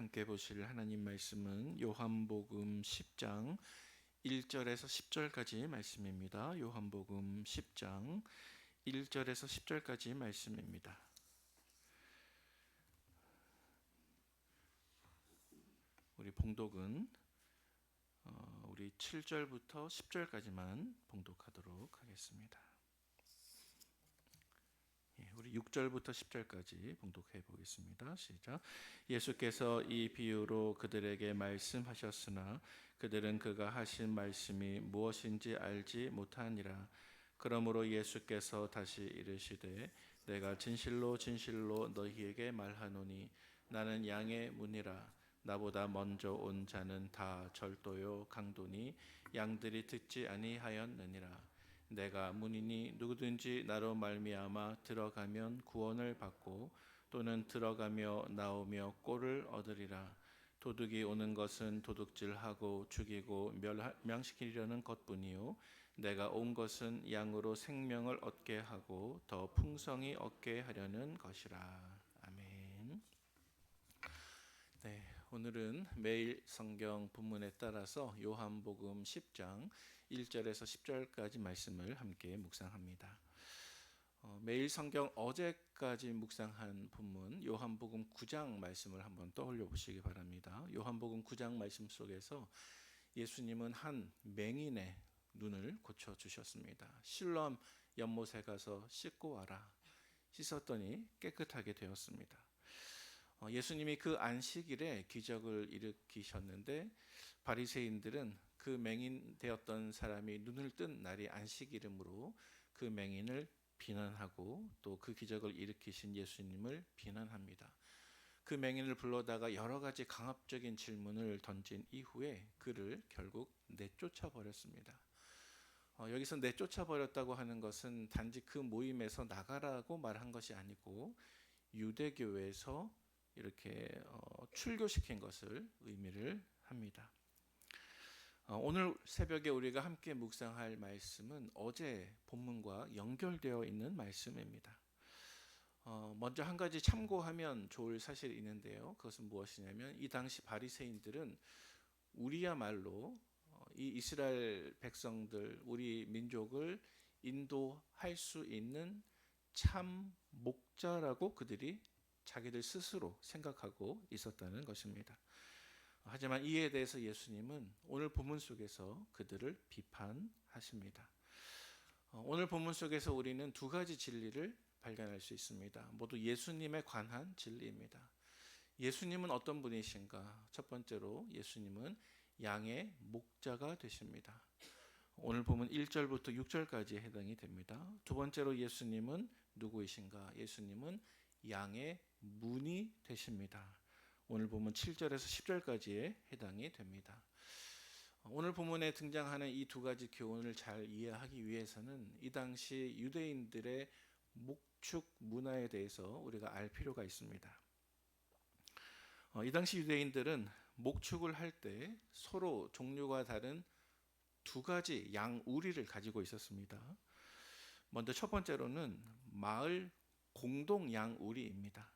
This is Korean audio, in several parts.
함께 보실 하나님 말씀은 요한복음 10장 1절에서 10절까지 말씀입니다. 요한복음 10장 1절에서 10절까지 말씀입니다. 우리 봉독은 우리 7절부터 10절까지만 봉독하도록 하겠습니다. 우리 6절부터 10절까지 봉독해 보겠습니다. 시작. 예수께서 이 비유로 그들에게 말씀하셨으나 그들은 그가 하신 말씀이 무엇인지 알지 못하니라. 그러므로 예수께서 다시 이르시되 내가 진실로 진실로 너희에게 말하노니 나는 양의 문이라. 나보다 먼저 온 자는 다 절도요 강도니 양들이 듣지 아니하였느니라. 내가 문이니 누구든지 나로 말미암아 들어가면 구원을 받고 또는 들어가며 나오며 꼴을 얻으리라. 도둑이 오는 것은 도둑질하고 죽이고 멸망시키려는 것뿐이요 내가 온 것은 양으로 생명을 얻게 하고 더 풍성히 얻게 하려는 것이라. 아멘. 네, 오늘은 매일 성경 본문에 따라서 요한복음 10장 1절에서 10절까지 말씀을 함께 묵상합니다. 매일 성경 어제까지 묵상한 본문 요한복음 9장 말씀을 한번 떠올려 보시기 바랍니다. 요한복음 9장 말씀 속에서 예수님은 한 맹인의 눈을 고쳐 주셨습니다. 실로암 연못에 가서 씻고 와라. 씻었더니 깨끗하게 되었습니다. 예수님이 그 안식일에 기적을 일으키셨는데 바리새인들은 그 맹인 되었던 사람이 눈을 뜬 날이 안식일이므로 그 맹인을 비난하고 또 그 기적을 일으키신 예수님을 비난합니다. 그 맹인을 불러다가 여러 가지 강압적인 질문을 던진 이후에 그를 결국 내쫓아 버렸습니다. 여기서 내쫓아 버렸다고 하는 것은 단지 그 모임에서 나가라고 말한 것이 아니고 유대교에서 이렇게 출교시킨 것을 의미를 합니다. 오늘 새벽에 우리가 함께 묵상할 말씀은 어제 본문과 연결되어 있는 말씀입니다. 먼저 한 가지 참고하면 좋을 사실이 있는데요. 그것은 무엇이냐면 이 당시 바리새인들은 우리야말로 이 이스라엘 백성들, 우리 민족을 인도할 수 있는 참 목자라고 그들이 자기들 스스로 생각하고 있었다는 것입니다. 하지만 이에 대해서 예수님은 오늘 본문 속에서 그들을 비판하십니다. 오늘 본문 속에서 우리는 두 가지 진리를 발견할 수 있습니다. 모두 예수님에 관한 진리입니다. 예수님은 어떤 분이신가? 첫 번째로 예수님은 양의 목자가 되십니다. 오늘 보면 1절부터 6절까지 해당이 됩니다. 두 번째로 예수님은 누구이신가? 예수님은 양의 문이 되십니다. 오늘 보면 7절에서 10절까지에 해당이 됩니다. 오늘 본문에 등장하는 이 두 가지 교훈을 잘 이해하기 위해서는 이 당시 유대인들의 목축 문화에 대해서 우리가 알 필요가 있습니다. 이 당시 유대인들은 목축을 할 때 서로 종류가 다른 두 가지 양우리를 가지고 있었습니다. 먼저 첫 번째로는 마을 공동 양우리입니다.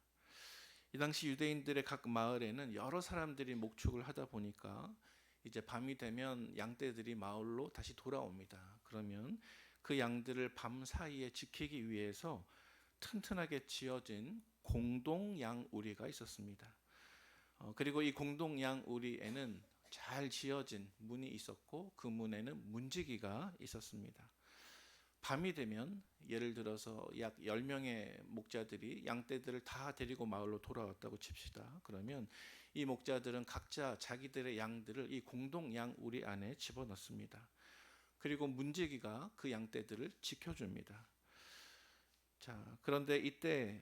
이 당시 유대인들의 각 마을에는 여러 사람들이 목축을 하다 보니까 이제 밤이 되면 양떼들이 마을로 다시 돌아옵니다. 그러면 그 양들을 밤 사이에 지키기 위해서 튼튼하게 지어진 공동 양우리가 있었습니다. 그리고 이 공동 양우리에는 잘 지어진 문이 있었고 그 문에는 문지기가 있었습니다. 밤이 되면 예를 들어서 약 10명의 목자들이 양떼들을 다 데리고 마을로 돌아왔다고 칩시다. 그러면 이 목자들은 각자 자기들의 양들을 이 공동 양우리 안에 집어넣습니다. 그리고 문지기가 그 양떼들을 지켜줍니다. 자, 그런데 이때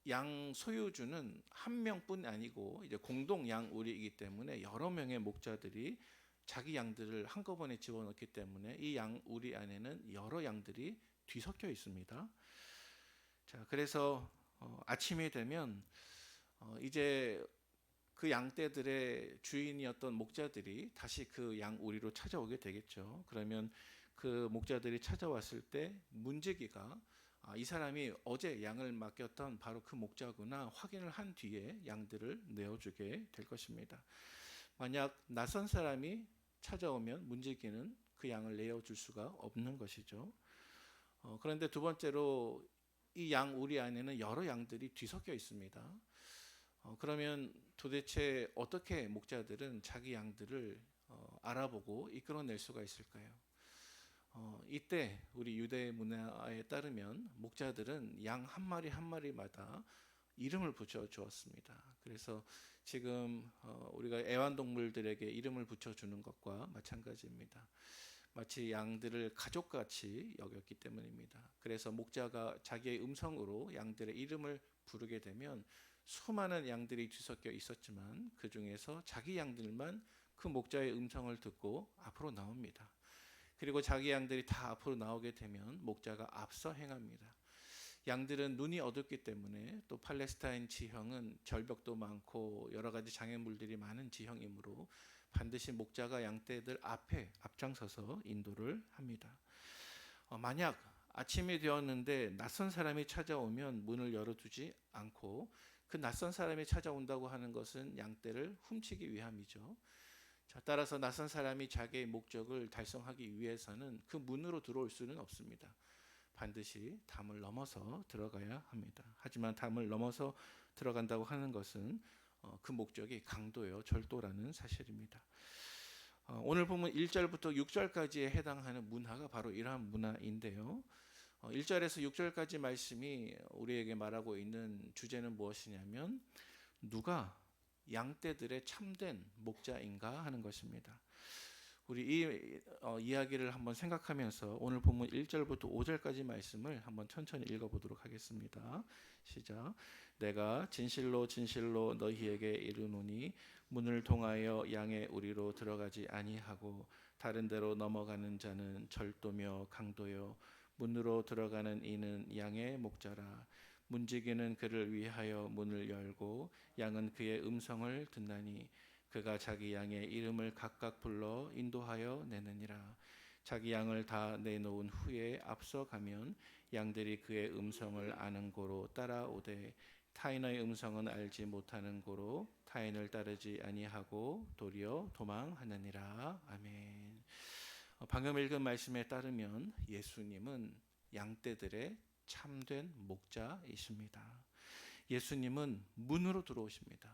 양 소유주는 한 명뿐 아니고 이제 공동 양우리이기 때문에 여러 명의 목자들이 자기 양들을 한꺼번에 집어넣기 때문에 이 양우리 안에는 여러 양들이 뒤섞여 있습니다. 자, 그래서 아침이 되면 이제 그 양떼들의 주인이었던 목자들이 다시 그 양우리로 찾아오게 되겠죠. 그러면 그 목자들이 찾아왔을 때 문지기가 이 사람이 어제 양을 맡겼던 바로 그 목자구나 확인을 한 뒤에 양들을 내어주게 될 것입니다. 만약 낯선 사람이 찾아오면 문지기는 그 양을 내어줄 수가 없는 것이죠. 그런데 두 번째로 이 양 우리 안에는 여러 양들이 뒤섞여 있습니다. 그러면 도대체 어떻게 목자들은 자기 양들을 알아보고 이끌어낼 수가 있을까요? 이때 우리 유대 문화에 따르면 목자들은 양 한 마리 한 마리마다 이름을 붙여 주었습니다. 그래서 지금 우리가 애완동물들에게 이름을 붙여주는 것과 마찬가지입니다. 마치 양들을 가족같이 여겼기 때문입니다. 그래서 목자가 자기의 음성으로 양들의 이름을 부르게 되면 수많은 양들이 뒤섞여 있었지만 그 중에서 자기 양들만 그 목자의 음성을 듣고 앞으로 나옵니다. 그리고 자기 양들이 다 앞으로 나오게 되면 목자가 앞서 행합니다. 양들은 눈이 어둡기 때문에 또 팔레스타인 지형은 절벽도 많고 여러 가지 장애물들이 많은 지형이므로 반드시 목자가 양떼들 앞에 앞장서서 인도를 합니다. 만약 아침이 되었는데 낯선 사람이 찾아오면 문을 열어두지 않고 그 낯선 사람이 찾아온다고 하는 것은 양떼를 훔치기 위함이죠. 따라서 낯선 사람이 자기의 목적을 달성하기 위해서는 그 문으로 들어올 수는 없습니다. 반드시 담을 넘어서 들어가야 합니다. 하지만 담을 넘어서 들어간다고 하는 것은 그 목적이 강도요, 절도라는 사실입니다. 오늘 보면 1절부터 6절까지에 해당하는 문화가 바로 이러한 문화인데요. 1절에서 6절까지 말씀이 우리에게 말하고 있는 주제는 무엇이냐면 누가 양떼들의 참된 목자인가 하는 것입니다. 우리 이 이야기를 한번 생각하면서 오늘 본문 1절부터 5절까지 말씀을 한번 천천히 읽어보도록 하겠습니다. 시작. 내가 진실로 진실로 너희에게 이르노니 문을 통하여 양의 우리로 들어가지 아니하고 다른 데로 넘어가는 자는 절도며 강도요 문으로 들어가는 이는 양의 목자라. 문지기는 그를 위하여 문을 열고 양은 그의 음성을 듣나니 그가 자기 양의 이름을 각각 불러 인도하여 내느니라. 자기 양을 다 내놓은 후에 앞서가면 양들이 그의 음성을 아는 고로 따라오되 타인의 음성은 알지 못하는 고로 타인을 따르지 아니하고 도리어 도망하느니라. 아멘. 방금 읽은 말씀에 따르면 예수님은 양떼들의 참된 목자이십니다. 예수님은 문으로 들어오십니다.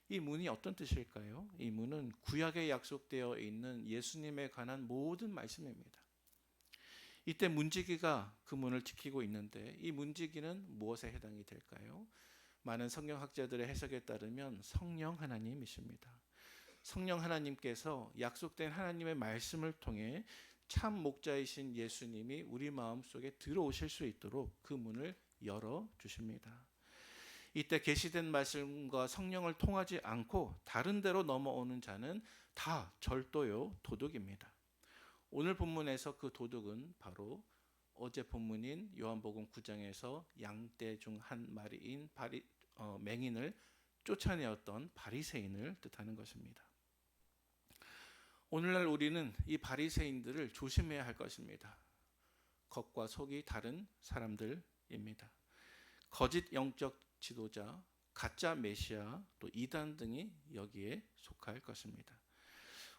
이 문이 어떤 뜻일까요? 이 문은 구약에 약속되어 있는 예수님에 관한 모든 말씀입니다. 이때 문지기가 그 문을 지키고 있는데 이 문지기는 무엇에 해당이 될까요? 많은 성경학자들의 해석에 따르면 성령 하나님이십니다. 성령 하나님께서 약속된 하나님의 말씀을 통해 참 목자이신 예수님이 우리 마음속에 들어오실 수 있도록 그 문을 열어주십니다. 이때 계시된 말씀과 성령을 통하지 않고 다른 데로 넘어오는 자는 다 절도요 도둑입니다. 오늘 본문에서 그 도둑은 바로 어제 본문인 요한복음 9장에서 양떼 중 한 마리인 맹인을 쫓아내었던 바리새인을 뜻하는 것입니다. 오늘날 우리는 이 바리새인들을 조심해야 할 것입니다. 겉과 속이 다른 사람들입니다. 거짓 영적 지도자, 가짜 메시아, 또 이단 등이 여기에 속할 것입니다.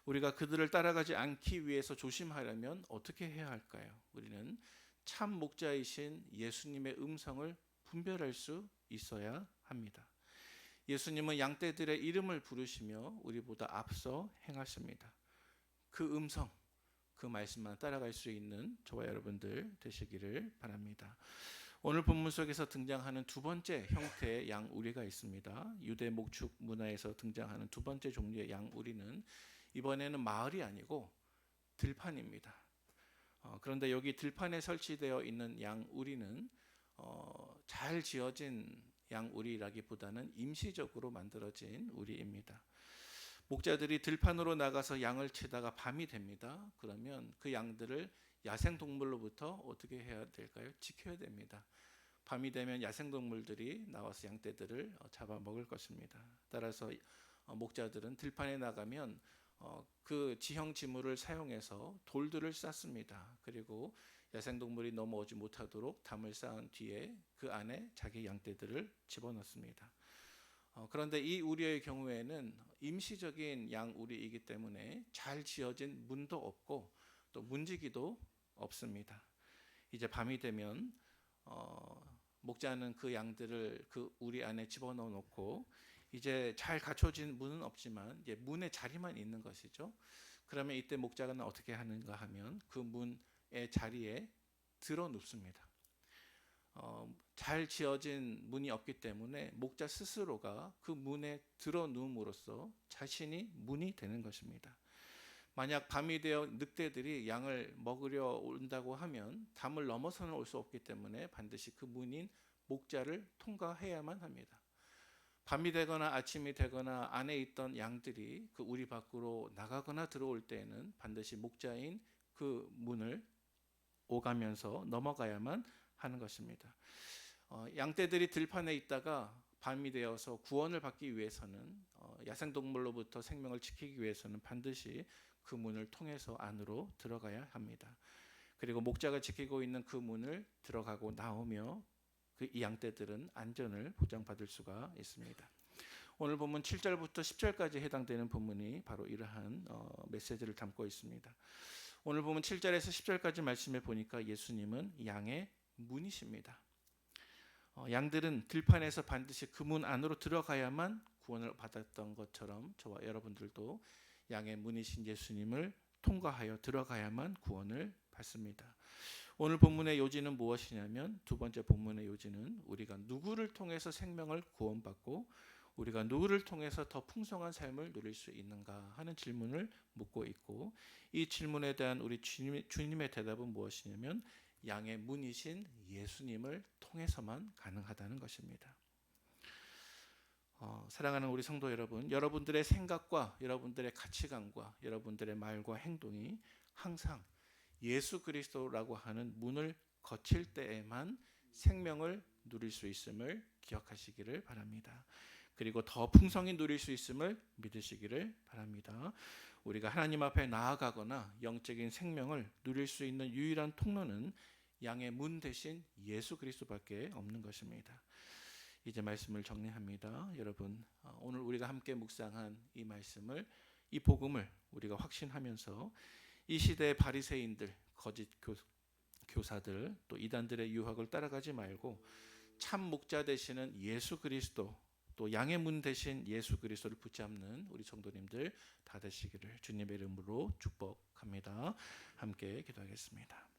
우리가 그들을 따라가지 않기 위해서 조심하려면 어떻게 해야 할까요? 우리는 참 목자이신 예수님의 음성을 분별할 수 있어야 합니다. 예수님은 양떼들의 이름을 부르시며 우리보다 앞서 행하십니다. 그 음성, 그 말씀만 따라갈 수 있는 저와 여러분들 되시기를 바랍니다. 오늘 본문 속에서 등장하는 두 번째 형태의 양우리가 있습니다. 유대 목축 문화에서 등장하는 두 번째 종류의 양우리는 이번에는 마을이 아니고 들판입니다. 그런데 여기 들판에 설치되어 있는 양우리는 잘 지어진 양우리라기보다는 임시적으로 만들어진 우리입니다. 목자들이 들판으로 나가서 양을 치다가 밤이 됩니다. 그러면 그 양들을 야생동물로부터 어떻게 해야 될까요? 지켜야 됩니다. 밤이 되면 야생동물들이 나와서 양떼들을 잡아먹을 것입니다. 따라서 목자들은 들판에 나가면 그 지형 지물을 사용해서 돌들을 쌓습니다. 그리고 야생동물이 넘어오지 못하도록 담을 쌓은 뒤에 그 안에 자기 양떼들을 집어넣습니다. 그런데 이 우리의 경우에는 임시적인 양 우리이기 때문에 잘 지어진 문도 없고 또 문지기도 없습니다. 이제 밤이 되면 목자는 그 양들을 그 우리 안에 집어넣어 놓고 이제 잘 갖춰진 문은 없지만 이제 문의 자리만 있는 것이죠. 그러면 이때 목자는 어떻게 하는가 하면 그 문의 자리에 들어 눕습니다. 잘 지어진 문이 없기 때문에 목자 스스로가 그 문에 들어 누움으로써 자신이 문이 되는 것입니다. 만약 밤이 되어 늑대들이 양을 먹으려 온다고 하면 담을 넘어서는 올 수 없기 때문에 반드시 그 문인 목자를 통과해야만 합니다. 밤이 되거나 아침이 되거나 안에 있던 양들이 그 우리 밖으로 나가거나 들어올 때에는 반드시 목자인 그 문을 오가면서 넘어가야만 하는 것입니다. 양떼들이 들판에 있다가 밤이 되어서 구원을 받기 위해서는 야생동물로부터 생명을 지키기 위해서는 반드시 그 문을 통해서 안으로 들어가야 합니다. 그리고 목자가 지키고 있는 그 문을 들어가고 나오며 이 양떼들은 안전을 보장받을 수가 있습니다. 오늘 본문 7절부터 10절까지 해당되는 본문이 바로 이러한 메시지를 담고 있습니다. 오늘 보면 7절에서 10절까지 말씀해 보니까 예수님은 양의 문이십니다. 양들은 들판에서 반드시 그 문 안으로 들어가야만 구원을 받았던 것처럼 저와 여러분들도 양의 문이신 예수님을 통과하여 들어가야만 구원을 받습니다. 오늘 본문의 요지는 무엇이냐면 두 번째 본문의 요지는 우리가 누구를 통해서 생명을 구원받고 우리가 누구를 통해서 더 풍성한 삶을 누릴 수 있는가 하는 질문을 묻고 있고 이 질문에 대한 우리 주님의 대답은 무엇이냐면 양의 문이신 예수님을 통해서만 가능하다는 것입니다. 사랑하는 우리 성도 여러분, 여러분들의 생각과 여러분들의 가치관과 여러분들의 말과 행동이 항상 예수 그리스도라고 하는 문을 거칠 때에만 생명을 누릴 수 있음을 기억하시기를 바랍니다. 그리고 더 풍성히 누릴 수 있음을 믿으시기를 바랍니다. 우리가 하나님 앞에 나아가거나 영적인 생명을 누릴 수 있는 유일한 통로는 양의 문 대신 예수 그리스도밖에 없는 것입니다. 이제 말씀을 정리합니다. 여러분, 오늘 우리가 함께 묵상한 이 말씀을, 이 복음을 우리가 확신하면서 이 시대의 바리새인들, 거짓 교사들, 또 이단들의 유혹을 따라가지 말고 참 목자 되시는 예수 그리스도, 또 양의 문 대신 예수 그리스도를 붙잡는 우리 성도님들 다 되시기를 주님의 이름으로 축복합니다. 함께 기도하겠습니다.